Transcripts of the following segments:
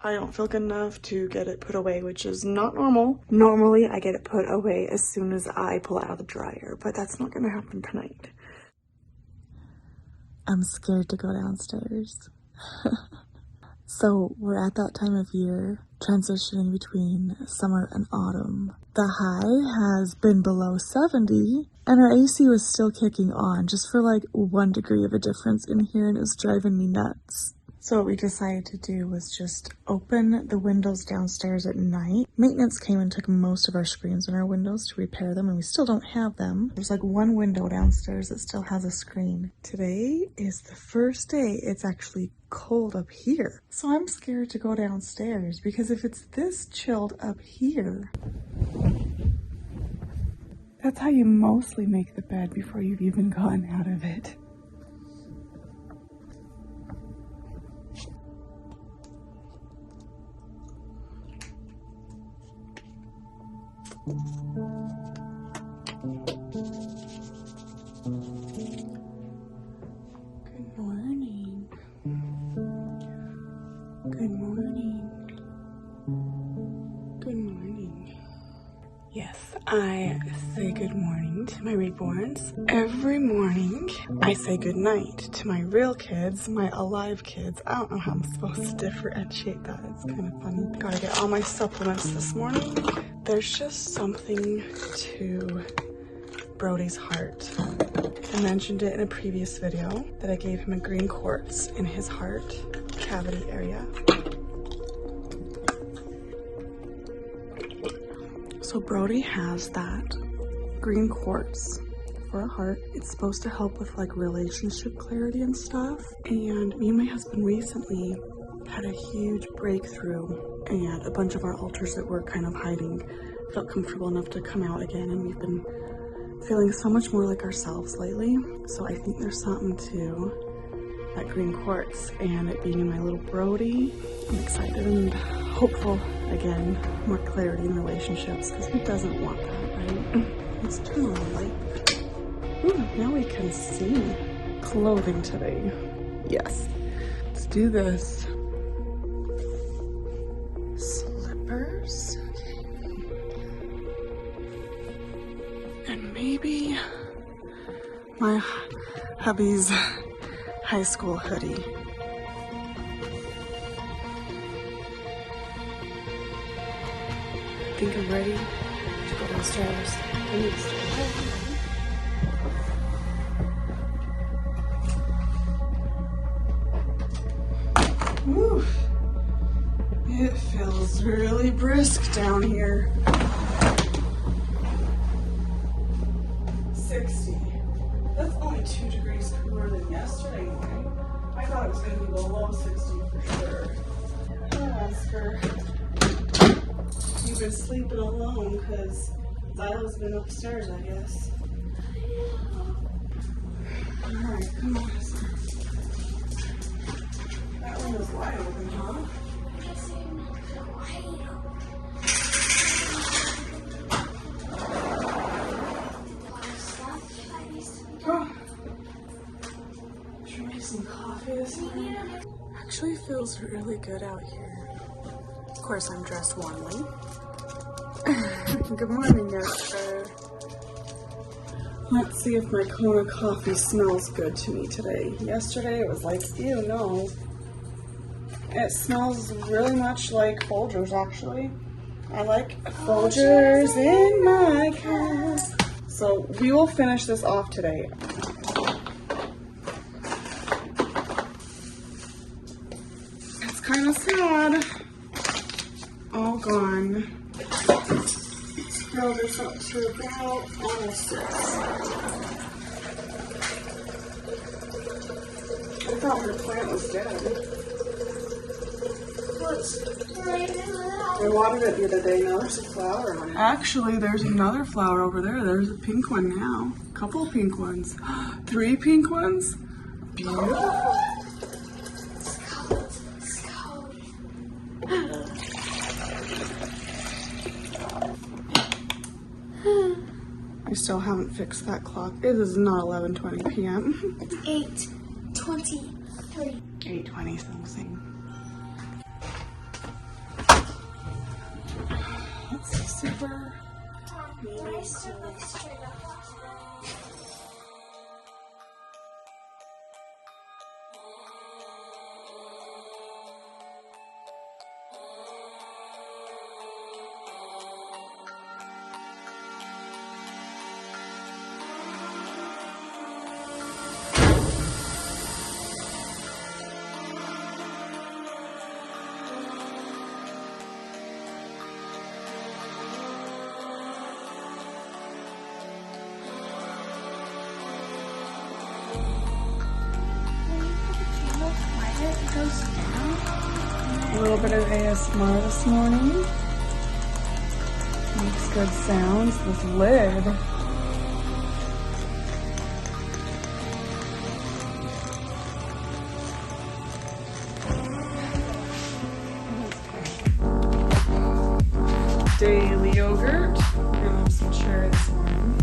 I don't feel good enough to get it put away, which is not normal. Normally, I get it put away as soon as I pull it out of the dryer, but that's not gonna happen tonight. I'm scared to go downstairs. So we're at that time of year, transitioning between summer and autumn. The high has been below 70, and our AC was still kicking on just for like 1 degree of a difference in here, and it was driving me nuts. So what we decided to do was just open the windows downstairs at night. Maintenance came and took most of our screens in our windows to repair them, and we still don't have them. There's like 1 window downstairs that still has a screen. Today is the first day it's actually cold up here. So I'm scared to go downstairs because if it's this chilled up here, that's how you mostly make the bed before you've even gotten out of it. Good morning. Good morning. Good morning. Yes, I say good morning to my reborns. Every morning, I say good night to my real kids, my alive kids. I don't know how I'm supposed to differentiate that. It's kind of funny. Gotta get all my supplements this morning. There's just something to Brody's heart. I mentioned it in a previous video that I gave him a green quartz in his heart cavity area. So Brody has that green quartz for a heart. It's supposed to help with like relationship clarity and stuff. And me and my husband recently had a huge breakthrough, and a bunch of our altars that were kind of hiding felt comfortable enough to come out again, and we've been feeling so much more like ourselves lately. So I think there's something to that green quartz and it being in my little Brody. I'm excited and hopeful again, more clarity in relationships, because who doesn't want that, right? Let's turn on the light. Ooh, now we can see clothing today. Yes, let's do this. Slippers. And maybe my hubby's high school hoodie. I think I'm ready to go downstairs. I need to start. Woo! It feels really brisk down here. 60. That's only 2 degrees cooler than yesterday morning. I thought it was going to be below 60 for sure. Oh, Oscar. You've been sleeping alone because Zyla's been upstairs, I guess. Alright, come on. That one was wide open, huh? Oh. Should we make some coffee this morning? Actually feels really good out here. Of course, I'm dressed warmly. Good morning, Esther. Let's see if my Kona coffee smells good to me today. Yesterday it was like, ew, no. It smells really much like Folgers, actually. I like Folgers in my cup. So we will finish this off today. It's kind of sad. All gone. Fill this up to about almost 6. I thought her plant was dead. I watered it the other day. Now there's a flower on it. Actually, there's another flower over there. There's a pink one now. A couple of pink ones. 3 pink ones. Beautiful. I still haven't fixed that clock. It is not 11:20 p.m. It's 8:23. 8:20 something. A little bit of ASMR this morning. Makes good sounds. This lid. Daily yogurt. We're gonna have some cherry this morning.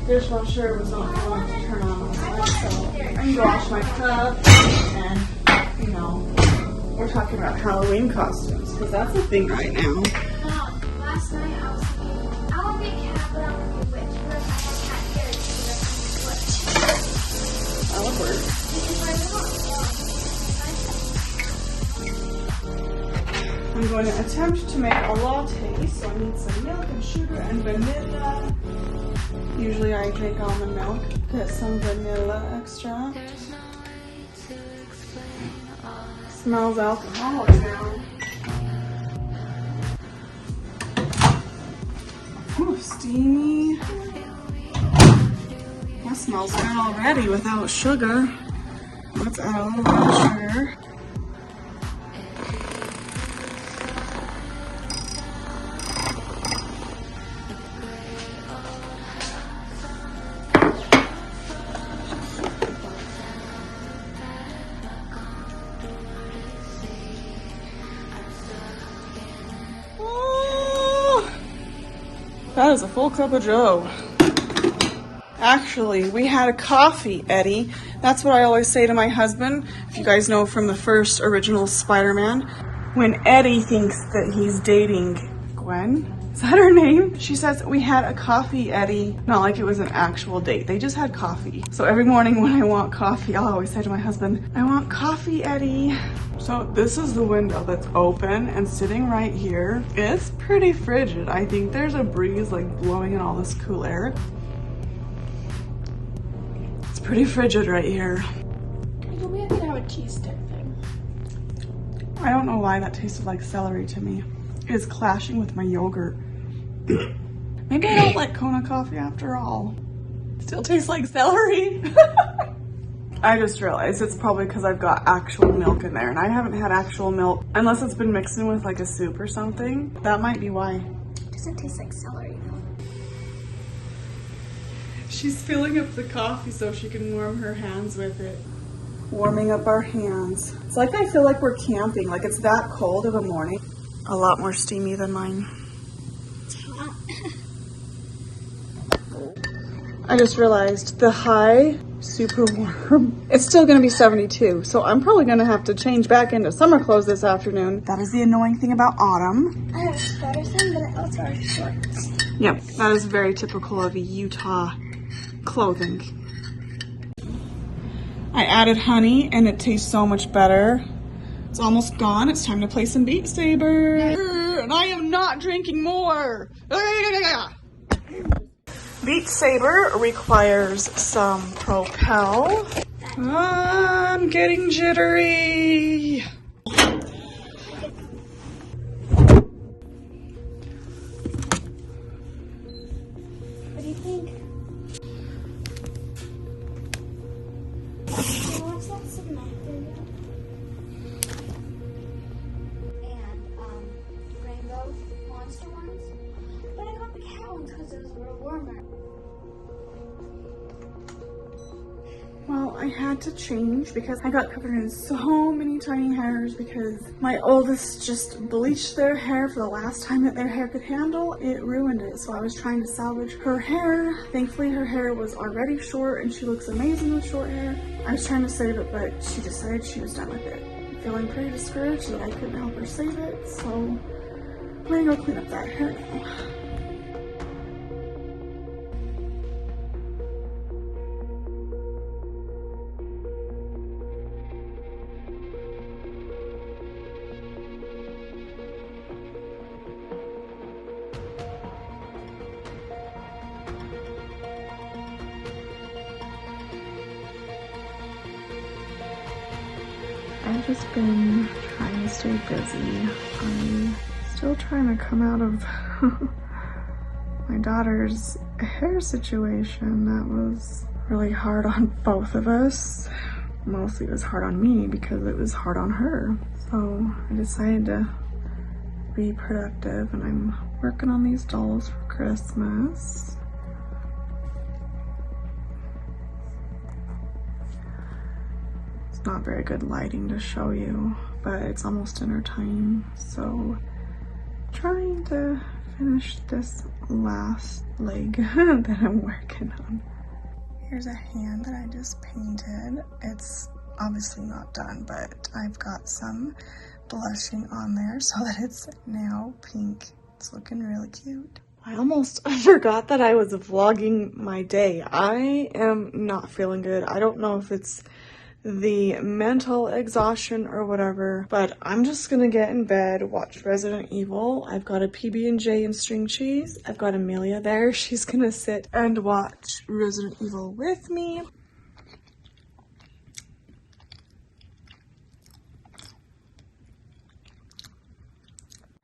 Dishwasher was not going to turn on last night, so I need to wash my cup. And, you know, we're talking about Halloween costumes because that's a thing right now. Last night I was thinking, I want to be a cat, but I want to be a witch. But I have cat hair, so that's witch. That would work. I'm going to attempt to make a latte, so I need some milk and sugar and vanilla. Usually I drink almond milk, get some vanilla extract. Smells alcoholic now. Ooh, steamy. That smells good already without sugar. Let's add a little bit of sugar. That is a full cup of joe. Actually, we had a coffee, Eddie. That's what I always say to my husband. If you guys know from the first original Spider-Man, when Eddie thinks that he's dating Gwen, is that her name? She says, we had a coffee, Eddie. Not like it was an actual date. They just had coffee. So every morning when I want coffee, I'll always say to my husband, I want coffee, Eddie. So this is the window that's open and sitting right here. It's pretty frigid. I think there's a breeze like blowing in all this cool air. It's pretty frigid right here. We have to have a cheese stick thing. I don't know why that tasted like celery to me. It is clashing with my yogurt. Maybe I don't like Kona coffee after all. Still tastes like celery. I just realized it's probably because I've got actual milk in there, and I haven't had actual milk unless it's been mixed in with like a soup or something. That might be why. It doesn't taste like celery though. She's filling up the coffee so she can warm her hands with it. Warming up our hands. It's like I feel like we're camping, like it's that cold of a morning. A lot more steamy than mine. It's hot. I just realized the high, super warm. It's still gonna be 72, so I'm probably gonna have to change back into summer clothes this afternoon. That is the annoying thing about autumn. I have a sweater thing, but I also have shorts. Yep, that is very typical of Utah clothing. I added honey and it tastes so much better. It's almost gone. It's time to play some Beat Saber. And I am not drinking more. Beat Saber requires some Propel. I'm getting jittery. What do you think? What's that cement video? And rainbow monster ones. But I got the cat ones because it was a little warmer. Well, I had to change because I got covered in so many tiny hairs because my oldest just bleached their hair for the last time that their hair could handle. It ruined it, so I was trying to salvage her hair. Thankfully, her hair was already short and she looks amazing with short hair. I was trying to save it, but she decided she was done with it. I'm feeling pretty discouraged that I couldn't help her save it, so I'm gonna go clean up that hair now. I've just been trying to stay busy. I'm still trying to come out of my daughter's hair situation. That was really hard on both of us. Mostly it was hard on me because it was hard on her. So I decided to be productive, and I'm working on these dolls for Christmas. Not very good lighting to show you, but it's almost dinner time, so trying to finish this last leg that I'm working on. Here's a hand that I just painted. It's obviously not done, but I've got some blushing on there so that it's now pink. It's looking really cute. I almost forgot that I was vlogging my day. I am not feeling good. I don't know if it's the mental exhaustion or whatever, but I'm just gonna get in bed, watch Resident Evil. I've got a PB&J and string cheese. I've got Amelia there. She's gonna sit and watch Resident Evil with me.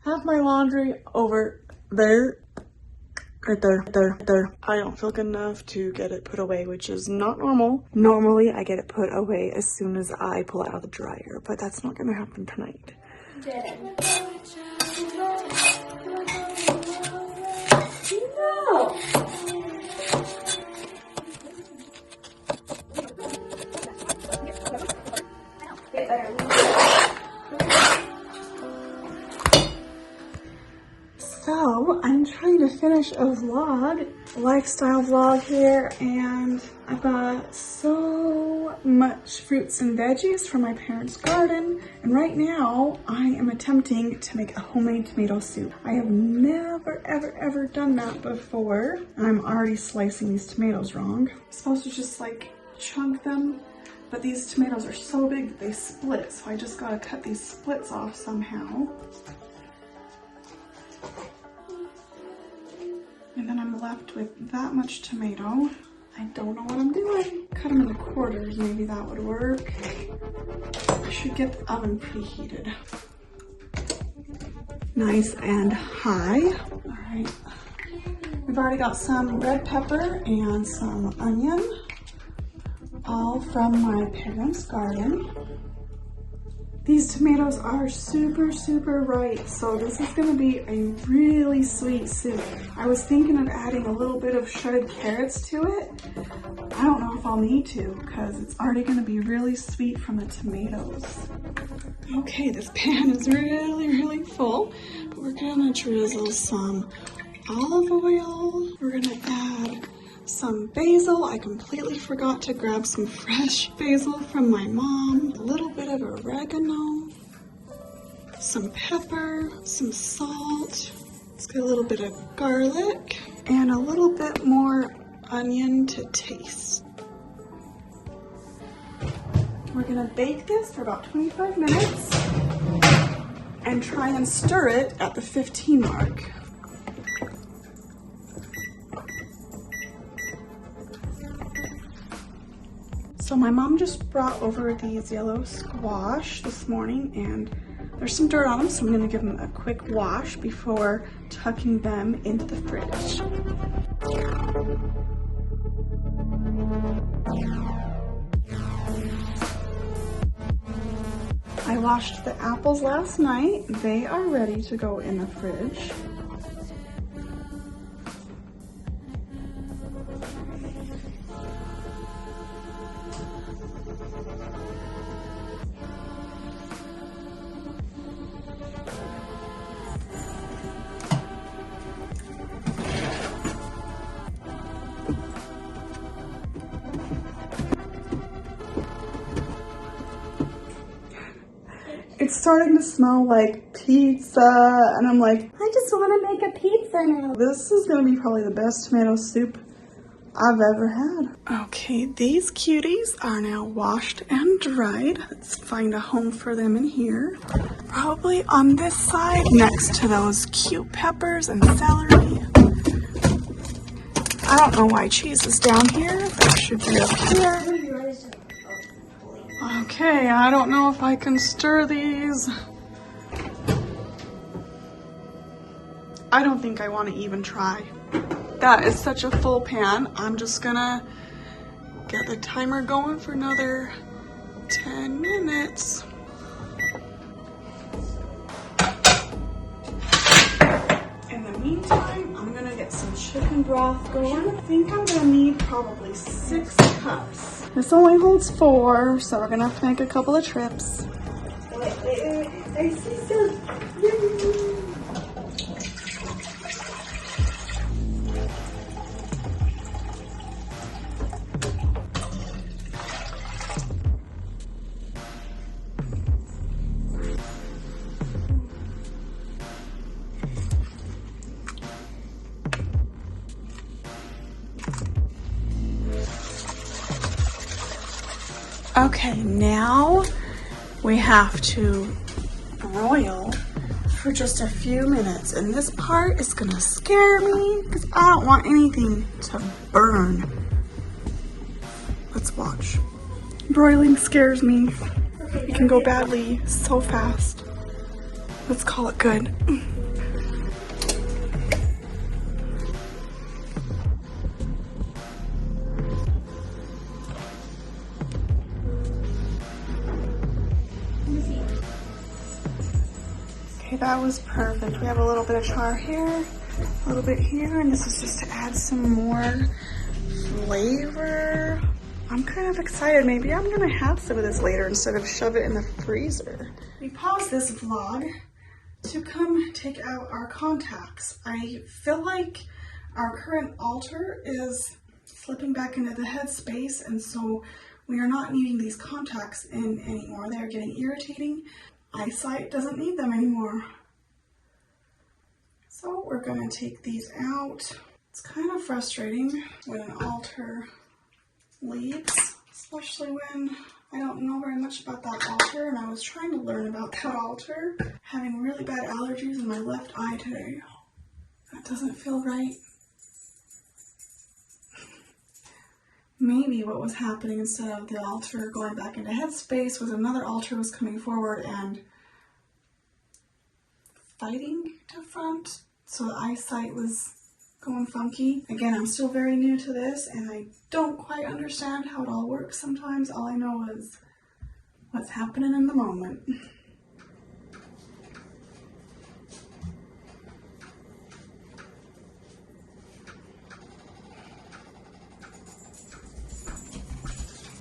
Have my laundry over there. Right there. I don't feel good enough to get it put away, which is not normal. Normally, I get it put away as soon as I pull it out of the dryer, but that's not gonna happen tonight. So I'm trying to finish a vlog, lifestyle vlog here, and I've got so much fruits and veggies from my parents' garden, and right now I am attempting to make a homemade tomato soup. I have never ever done that before, and I'm already slicing these tomatoes wrong. I'm supposed to just like chunk them, but these tomatoes are so big that they split, so I just gotta cut these splits off somehow. And then I'm left with that much tomato. I don't know what I'm doing. Cut them into quarters, maybe that would work. I should get the oven preheated. Nice and high. All right. We've already got some red pepper and some onion, all from my parents' garden. These tomatoes are super ripe, so this is gonna be a really sweet soup. I was thinking of adding a little bit of shredded carrots to it. I don't know if I'll need to, because it's already gonna be really sweet from the tomatoes. Okay, this pan is really full, but we're gonna drizzle some olive oil. We're gonna add some basil. I completely forgot to grab some fresh basil from my mom. A little bit of oregano, some pepper, some salt. Let's get a little bit of garlic and a little bit more onion to taste. We're gonna bake this for about 25 minutes and try and stir it at the 15 mark. So my mom just brought over these yellow squash this morning, and there's some dirt on them, so I'm gonna give them a quick wash before tucking them into the fridge. I washed the apples last night. They are ready to go in the fridge. It's starting to smell like pizza, and I'm like, I just want to make a pizza now. this is gonna be probably the best tomato soup I've ever had. Okay, these cuties are now washed and dried. Let's find a home for them in here. Probably on this side, next to those cute peppers and celery. I don't know why cheese is down here. That should be up here. Okay, I don't know if I can stir these. I don't think I want to even try. That is such a full pan. I'm just gonna get the timer going for another 10 minutes. In the meantime, I'm gonna get some chicken broth going. I think I'm gonna need probably 6 cups. This only holds 4, so we're gonna have to make a couple of trips. Wait. I see some. Okay, now we have to broil for just a few minutes, and this part is gonna scare me because I don't want anything to burn. Let's watch. Broiling scares me. It can go badly so fast. Let's call it good. Okay, that was perfect. We have a little bit of char here, a little bit here, and this is just to add some more flavor. I'm kind of excited. Maybe I'm gonna have some of this later instead of shove it in the freezer. We paused this vlog to come take out our contacts. I feel like our current altar is slipping back into the headspace, and so we are not needing these contacts in anymore. They are getting irritating. Eyesight doesn't need them anymore. So we're gonna take these out. It's kind of frustrating when an altar leaves, especially when I don't know very much about that altar, and I was trying to learn about that altar. Having really bad allergies in my left eye today. That doesn't feel right. Maybe what was happening instead of the altar going back into headspace was another altar was coming forward and fighting to front, so the eyesight was going funky. Again, I'm still very new to this and I don't quite understand how it all works sometimes. All I know is what's happening in the moment.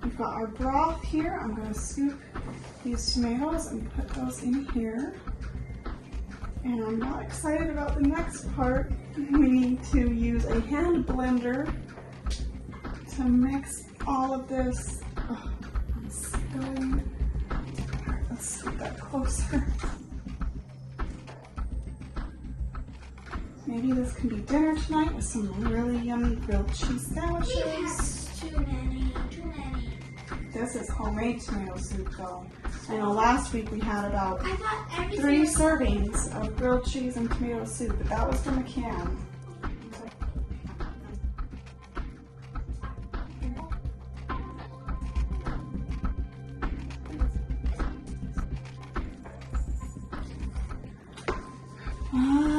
We've got our broth here. I'm going to scoop these tomatoes and put those in here. And I'm not excited about the next part. We need to use a hand blender to mix all of this. Oh, I'm spilling. All right, let's scoop that closer. Maybe this can be dinner tonight with some really yummy grilled cheese sandwiches. Too many. This is homemade tomato soup though. I know last week we had about I thought 3 servings of grilled cheese and tomato soup, but that was from a can.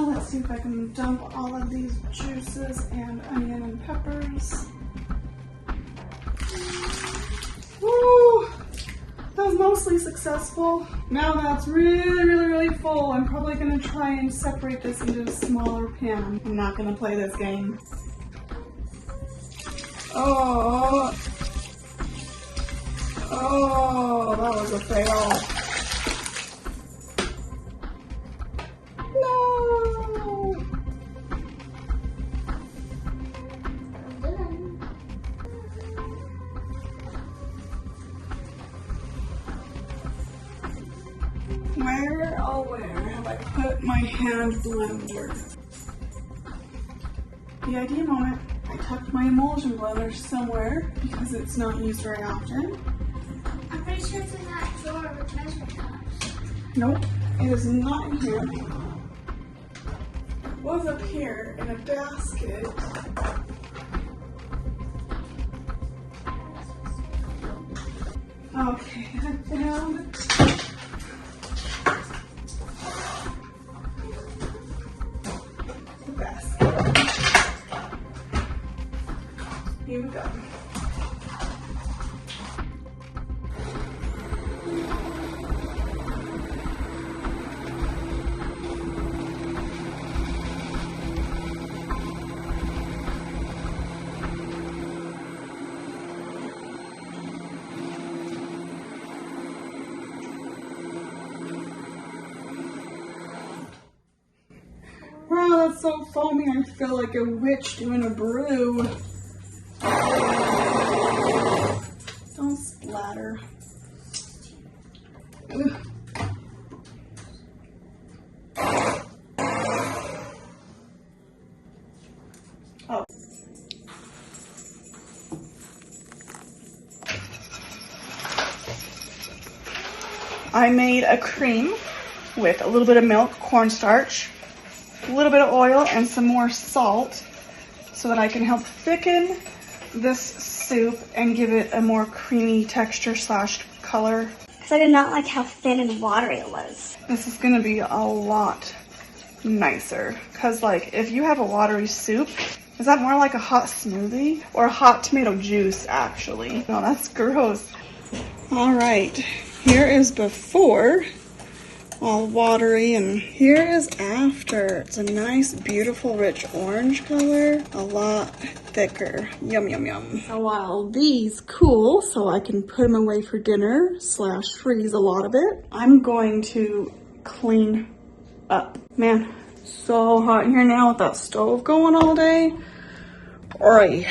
Let's see if I can dump all of these juices and onion and peppers. Woo! That was mostly successful. Now that's really full. I'm probably gonna try and separate this into a smaller pan. I'm not gonna play this game. Oh, that was a fail. No! Where, oh where have I put my hand blender? The idea moment, I tucked my emulsion blender somewhere because it's not used very often. I'm pretty sure it's in that drawer with measuring cups. Nope, it is not in here. It was up here in a basket. Okay, I found it. The basket. Here we go. Wow, that's so foamy. I feel like a witch doing a brew. Don't splatter. Ugh. Oh. I made a cream with a little bit of milk, cornstarch, a little bit of oil, and some more salt so that I can help thicken this soup and give it a more creamy texture / color. Because I did not like how thin and watery it was. This is gonna be a lot nicer because like if you have a watery soup, is that more like a hot smoothie or a hot tomato juice actually? No, that's gross. All right, here is before, all watery, and here is after. It's a nice, beautiful, rich orange color, a lot thicker. Yum, yum, yum. So while these cool, so I can put them away for dinner / freeze a lot of it, I'm going to clean up. Man, so hot in here now with that stove going all day. Oi.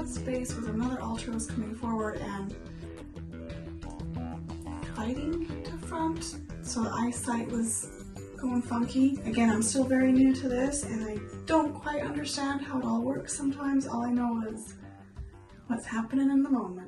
Space with another altar was coming forward and fighting to front, so the eyesight was going funky. Again, I'm still very new to this and I don't quite understand how it all works sometimes. All I know is what's happening in the moment.